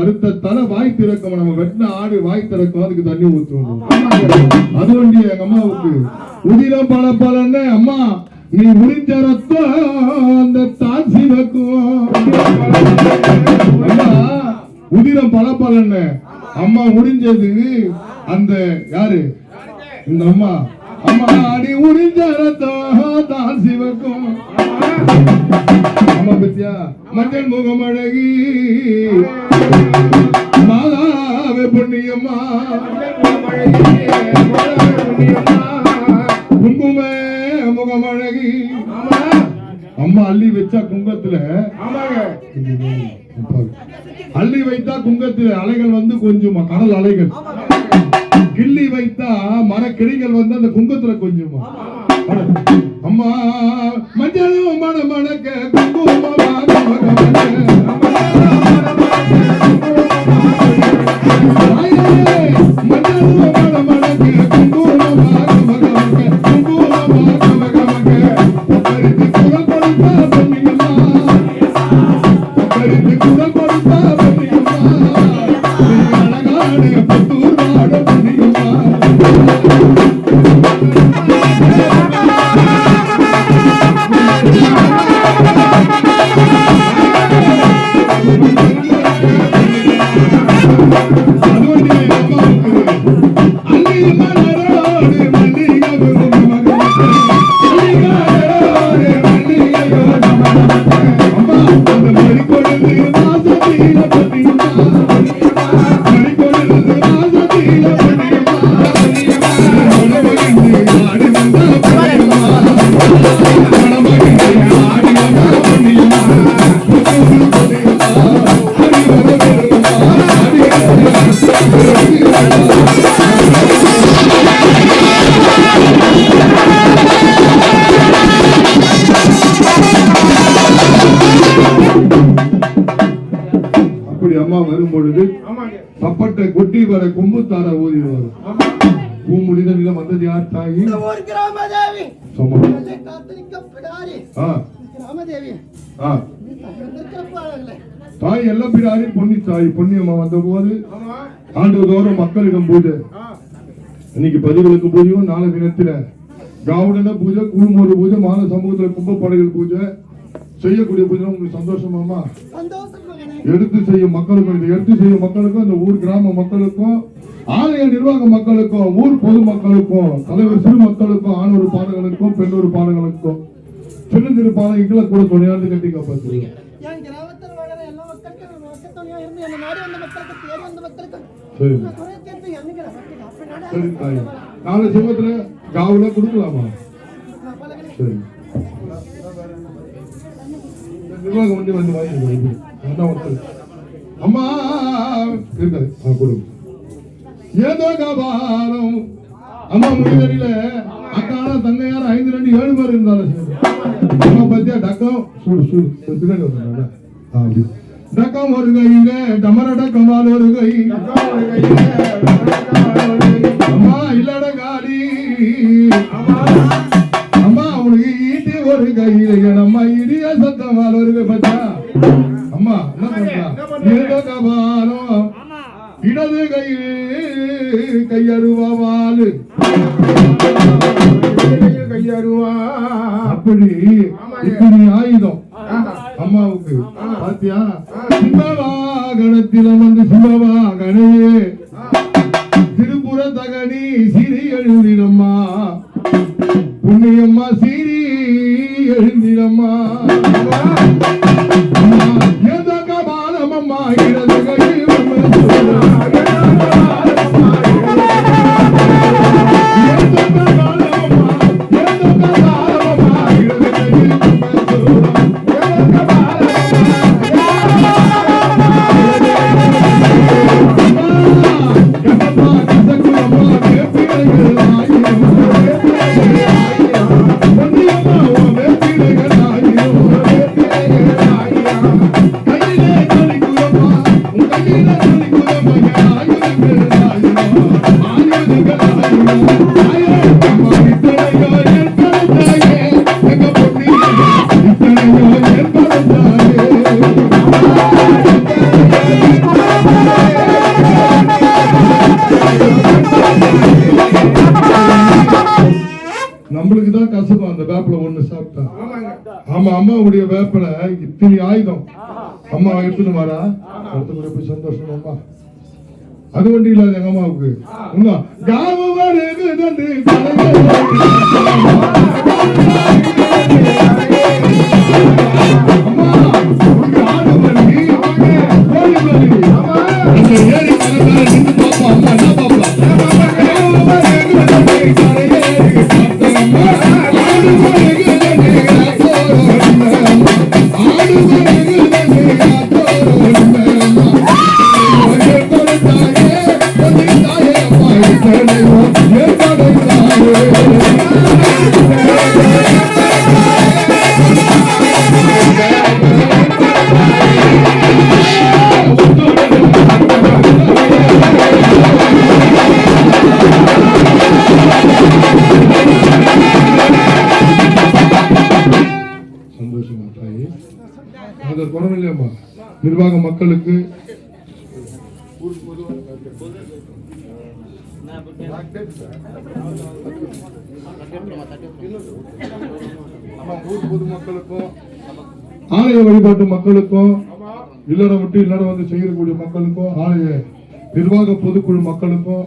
அடுத்த தலை வாய் திறக்கும். நம்ம வெட்டின ஆடு வாய் திறக்கும், அதுக்கு தண்ணி ஊற்றுவோம். அது வண்டி எங்க அம்மாவுக்கு உதிரம் பல பலன்னு அம்மா நீ உறிஞ்ச ரத்தம் அந்த தாசி வைக்கும். உதிரம் பல பலன்னு அம்மா உறிஞ்சது அந்த யாரு இந்த அம்மா. அம்மா நீ உறிஞ்ச ரத்தம் தாசி வைக்கும். அம்மா பத்தியா மஞ்சள் முகம் அழகி மாதாவே பொன்னியம்மா குங்கும முகம் அழகி. அம்மா அள்ளி வச்சா குங்கத்துல அள்ளி வைத்தா குங்கத்துல அலைகள் வந்து கொஞ்சமா கடல் அலைகள், கிள்ளி வைத்தா மரக்கிளிகள் வந்து அந்த குங்கத்துல கொஞ்சமா. அம்மா மஞ்சள் மண மணக்க வரும்பொழுது தப்பட்டை கொட்டி வர கும்புத்தார ஊதி வரும். பூமுடித நிலம் வந்தது யார்? தாயி தாய் எல்லாம் பிடாரி பொன்னி தாய் பொன்னியம்மா வந்த போது ஆண்டுதோறும் மக்களிடம் பூஜை. இன்னைக்கு பதிவுகளுக்கு பூஜையும் நாலு தினத்துல காவுடன பூஜை, கூழ்மோடு பூஜை, மால சமூகத்துல கும்பப்படைகள் பூஜை செய்யக்கூடிய பூஜை. உங்களுக்கு சந்தோஷமாமா? எடுத்து செய்யும் மக்களுக்கும், இது எடுத்து செய்யும் மக்களுக்கும், இந்த ஊர் கிராம மக்களுக்கும், ஆலய நிர்வாக மக்களுக்கும், ஊர் பொது மக்களுக்கும், தலைவர் சிறு மக்களுக்கும், ஆணொரு பாடங்களுக்கும், பெண்ணொரு பாடங்களுக்கும், சிறு சிறு பாடங்களை கூட துணையாண்டு கட்டி காப்பாற்றுவோம். சரி சரி தாய், நாலு சிவத்துல காவுல கொடுக்கலாமா? சரி, நிர்வாகம் வந்து வந்து வாங்கி அம்மா இருக்காது கொடுங்க. ஏதோ காபாரம் அம்மா முடிதடியில அக்கான தங்கையார் 5 2 7 பேர் இருந்தாலும் அம்மா பத்தியா டக்கம் சூடு சூடு பின்னாடி வந்தாங்க. அப்படி டக்கம் ஒரு கையில டமரட கமால் ஒரு கை. அம்மா இல்லட காலி அம்மா உனக்கு ஈட்டி ஒரு கையில நம்ம இடிய சத்தமால் ஒரு கை. பச்சா அம்மா என்ன பண்றா? கபாலம் இடது கையில் கையருவாவாலு கையருவா. அப்படி இப்படி ஆயுதம் அம்மாவுக்கு பாத்தியா? சிம்மவாகனத்தில வந்து சிம்மவாகனையே திருப்புற தகனி சிறி எழுந்திரம்மா புண்ணியம்மா சிறி எழுந்திரம்மா. Hey! ஆமா அம்மாவுடைய வேப்பல இத்தனை ஆயுதம் அம்மா எடுத்துன்னு வரா போய் சந்தோஷம் அம்மா அது வண்டி இல்லாத எங்க அம்மாவுக்கு ஏறி பாப்பா அம்மா என்ன பாப்பா நிர்வாக மக்களுக்கு பொதுமக்களுக்கும் ஆலய வழிபாட்டு மக்களுக்கும் இல்லடம் விட்டு இல்லடம் வந்து செய்யக்கூடிய மக்களுக்கும் ஆலய நிர்வாக பொதுக்குழு மக்களுக்கும்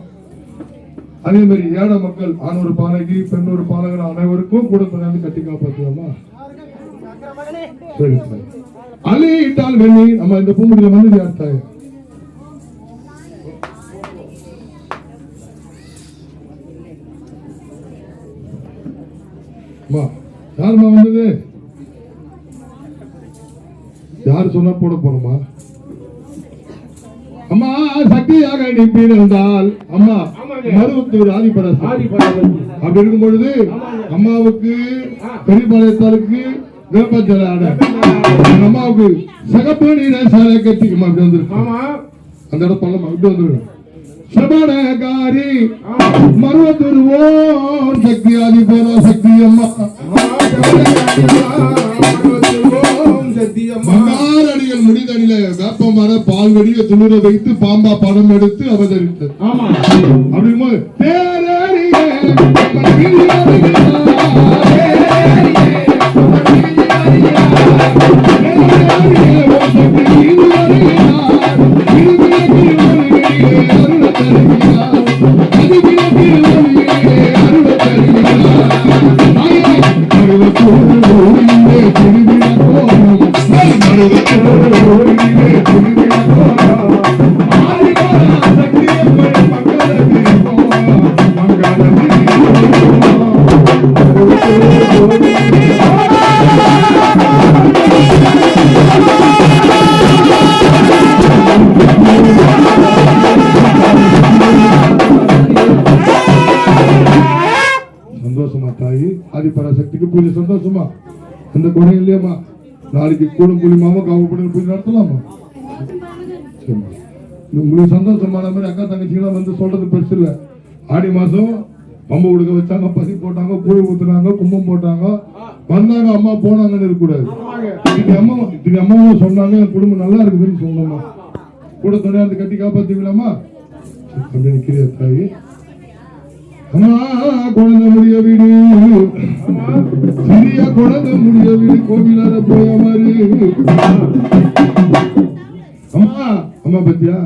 அதே மாதிரி ஏழை மக்கள் ஆணொரு பாலகி பெண்ணொரு பாலகர் அனைவருக்கும் கூட துணை கட்டி காப்பாற்றுவோமா சரி சரி அலையிட்டால் வெள்ளி நம்ம இந்த பூமுடியில வந்து யார்த்தாய் யாருமா வந்தது யாரு சொன்னா போட போறோமா அம்மா சக்தியாக நிற்பிருந்தால் அம்மா மருவத்தூர் ஆதிபர அப்படி இருக்கும் பொழுது அம்மாவுக்கு பெரியபாளையத்தாருக்கு வேப்பச்சலை ஆட அம்மாவுக்கு சகப்பு நீரை சாலை கட்டி அப்படி வந்துருக்கு அந்த இடம் பள்ளமா இப்படி வந்துருக்கு சபனகாரி மருவத்தூர் ஓம் சக்தி ஆதிபர சக்தி அம்மா மகாரடிகள் முடிதடியில வேப்ப மர பால் வடிய துளிர வைத்து பாம்பா படம் எடுத்து அவதரித்தது அப்படிங்கும்போது சந்தோஷமா தாயி ஆதிபராசக்திக்கு பூஜை சந்தோஷமா அந்த குறை இல்லையம்மா நாளைக்கு கூடும் புலிமாமா காவப்படி பூஜை நடத்தலாமா உங்களுக்கு சந்தோஷமான மாதிரி அக்கா தங்கச்சிங்களாம் வந்து சொல்றது பெருசு இல்ல ஆடி மாசம் பம்பு கொடுக்க வச்சாங்க பசி போட்டாங்க கூழ் ஊத்துனாங்க கும்பம் போட்டாங்க வந்தாங்க அம்மா போனாங்கன்னு இருக்கக்கூடாது இதுக்கு அம்மாவும் சொன்னாங்க என் குடும்பம் நல்லா இருக்குதுன்னு சொன்னோம்மா கூட துணையாந்து கட்டி காப்பாத்தீங்களாமா அப்படி நிக்கிறியா தாயி அம்மா குழந்தை முடிய வீடு சிறிய குழந்தை முடிய வீடு கோவிலாத போய மாதிரி அம்மா அம்மா பத்தியா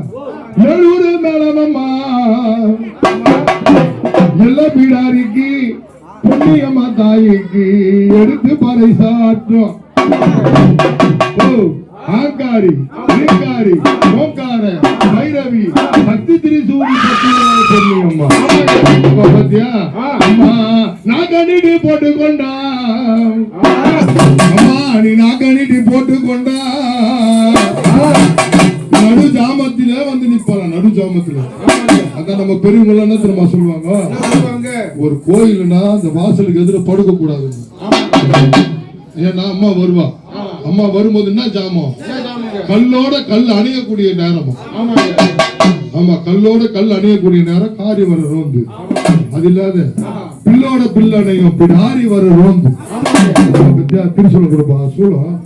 எழுபது மேலமம்மா எல்லா பீடாரிக்கு புண்ணியம்மா தாய்க்கு எடுத்து பறை சாற்றும் ஆங்காரி ரீங்காரி ஓங்கார பைரவி சக்தி திரிசூரி புண்ணியம்மா பத்தியா அம்மா நாகனிடி போட்டு கொண்டா அம்மா நீ நாகனிடி போட்டு கொண்டா நடு ஜாமத்தில வந்து நிப்பாங்க நடு ஜாமத்துல அதான் நம்ம பெரியவங்க என்ன தெரியுமா சொல்லுவாங்க ஒரு கோயில்னா அந்த வாசலுக்கு எதிர படுக்க கூடாது ஏன்னா அம்மா வருவா அம்மா வரும்போது என்ன ஜாமம் கல்லோட கல் அணியக்கூடிய நேரம் ஆமா கல்லோட கல் அணியக்கூடிய நேரம் காரி வர ரோந்து அது இல்லாத பில்லோட பில் அணையும் பிடாரி வர ரோந்து திருச்சொல்ல கொடுப்பா சொல்லும்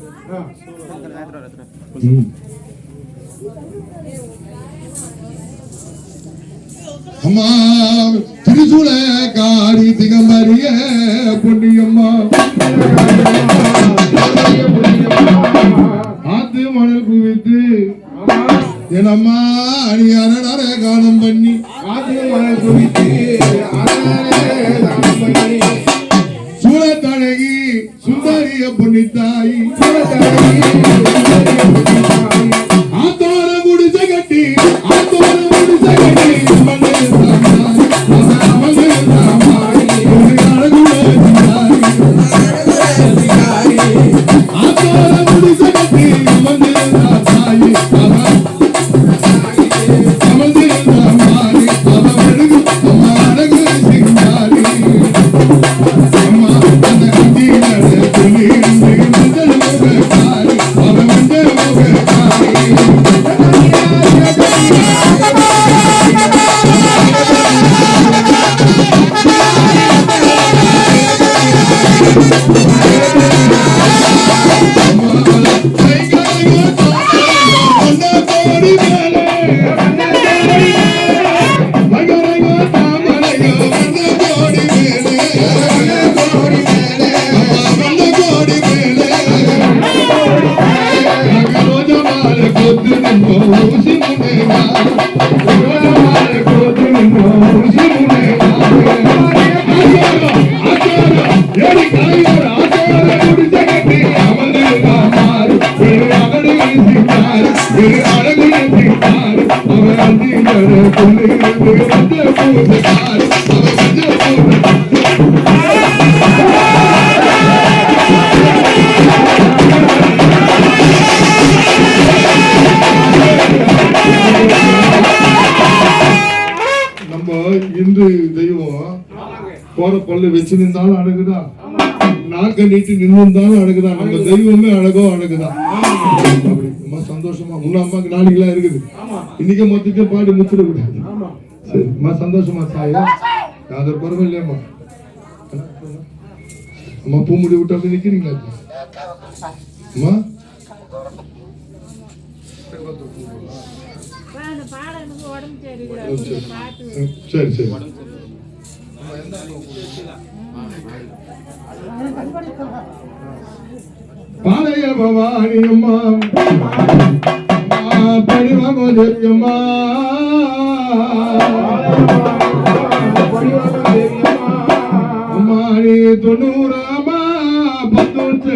அம்மா திரிசூல காரி திகம்பரிய பொன்னியம்மா குறித்து என் அம்மா அணி அரணர கானம் பண்ணி குறித்து சூழத்தழகி சுந்தரிய பொன்னித்தாய் ஆத்தோர முடிச்ச கட்டி இந்து தெய்வம் போற பல்லு வச்சு நின்றாலும் அழகுதான், நாக்க நீட்டி நின்றுந்தாலும் அழகுதான். நம்ம தெய்வமே அழகோ அழகுதான். ரொம்ப சந்தோஷமா முன்ன அம்மாக்கு நாளைக்கெல்லாம் இருக்குது, இன்னைக்கு மொத்தத்தையும் பாடி முச்சிடக்கூடாது. சரி அம்மா சந்தோஷமா தாயா, யாதொரு குறவும் இல்லையம்மா. அம்மா பூ முடி விட்டு அப்படி நிக்கிறீங்களா அம்மா? சரி சரி பாளைய பவானி அம்மா படிவமோதரியம்மா அம்மா நீ 90 அம்மா 10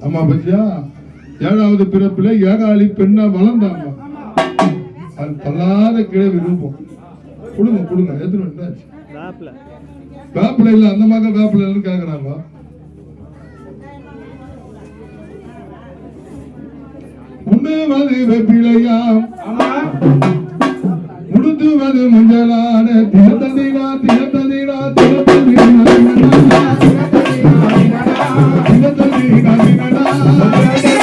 அம்மா பத்தியா 7வது பிறப்பில ஏகாலி பெண்ணா வளர்ந்தாங்க. அது தள்ளாத கிழவி ரூபம். கொடுங்க கொடுங்க எத்தனை வேப்பில இல்ல அந்த மாதிரி வேப்பில கேக்குறாங்க. உண்ணுவது வெப்பிலையாம் முடுத்துவது மஞ்சளான தினத்ததினா தினத்ததினா தினத்ததினா தினத்ததி சத்யநாராயண